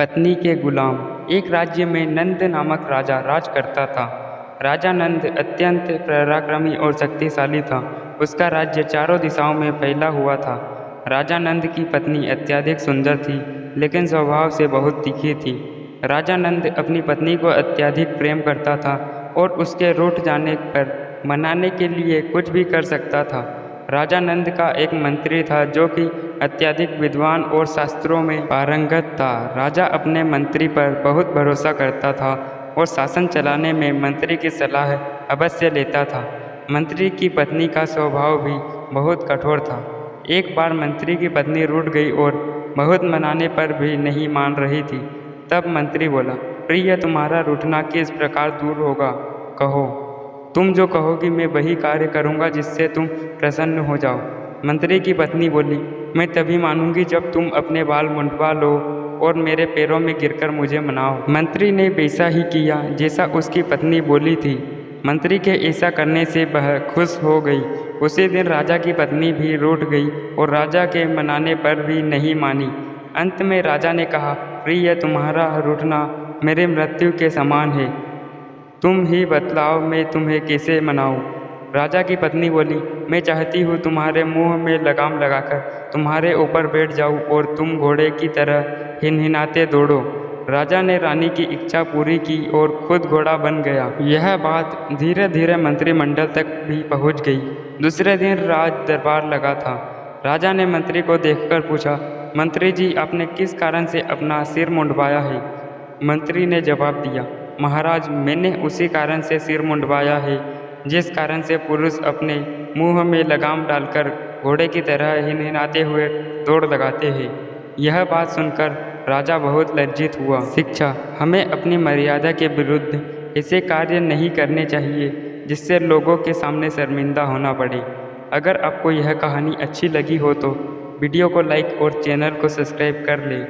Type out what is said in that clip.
पत्नी के गुलाम। एक राज्य में नंद नामक राजा राज करता था। राजा नंद अत्यंत पराक्रमी और शक्तिशाली था। उसका राज्य चारों दिशाओं में फैला हुआ था। राजा नंद की पत्नी अत्यधिक सुंदर थी, लेकिन स्वभाव से बहुत तीखी थी। राजा नंद अपनी पत्नी को अत्यधिक प्रेम करता था और उसके रूठ जाने पर मनाने के लिए कुछ भी कर सकता था। राजा नंद का एक मंत्री था जो कि अत्यधिक विद्वान और शास्त्रों में पारंगत था। राजा अपने मंत्री पर बहुत भरोसा करता था और शासन चलाने में मंत्री की सलाह अवश्य लेता था। मंत्री की पत्नी का स्वभाव भी बहुत कठोर था। एक बार मंत्री की पत्नी रूठ गई और बहुत मनाने पर भी नहीं मान रही थी। तब मंत्री बोला, प्रिय, तुम्हारा रूठना किस प्रकार दूर होगा, कहो। तुम जो कहोगी मैं वही कार्य करूँगा जिससे तुम प्रसन्न हो जाओ। मंत्री की पत्नी बोली, मैं तभी मानूंगी जब तुम अपने बाल मुंडवा लो और मेरे पैरों में गिरकर मुझे मनाओ। मंत्री ने वैसा ही किया जैसा उसकी पत्नी बोली थी। मंत्री के ऐसा करने से वह खुश हो गई। उसी दिन राजा की पत्नी भी रूठ गई और राजा के मनाने पर भी नहीं मानी। अंत में राजा ने कहा, प्रिय, तुम्हारा रूठना मेरे मृत्यु के समान है। तुम ही बतलाओ मैं तुम्हें कैसे मनाऊं। राजा की पत्नी बोली, मैं चाहती हूँ तुम्हारे मुंह में लगाम लगाकर तुम्हारे ऊपर बैठ जाऊँ और तुम घोड़े की तरह हिनहिनाते दौड़ो। राजा ने रानी की इच्छा पूरी की और खुद घोड़ा बन गया। यह बात धीरे धीरे मंत्रिमंडल तक भी पहुँच गई। दूसरे दिन राज दरबार लगा था। राजा ने मंत्री को देखकर पूछा, मंत्री जी, आपने किस कारण से अपना सिर मुंडवाया है। मंत्री ने जवाब दिया, महाराज, मैंने उसी कारण से सिर मुंडवाया है जिस कारण से पुरुष अपने मुंह में लगाम डालकर घोड़े की तरह हिनहिनाते हुए दौड़ लगाते हैं। यह बात सुनकर राजा बहुत लज्जित हुआ। शिक्षा, हमें अपनी मर्यादा के विरुद्ध ऐसे कार्य नहीं करने चाहिए जिससे लोगों के सामने शर्मिंदा होना पड़े। अगर आपको यह कहानी अच्छी लगी हो तो वीडियो को लाइक और चैनल को सब्सक्राइब कर लें।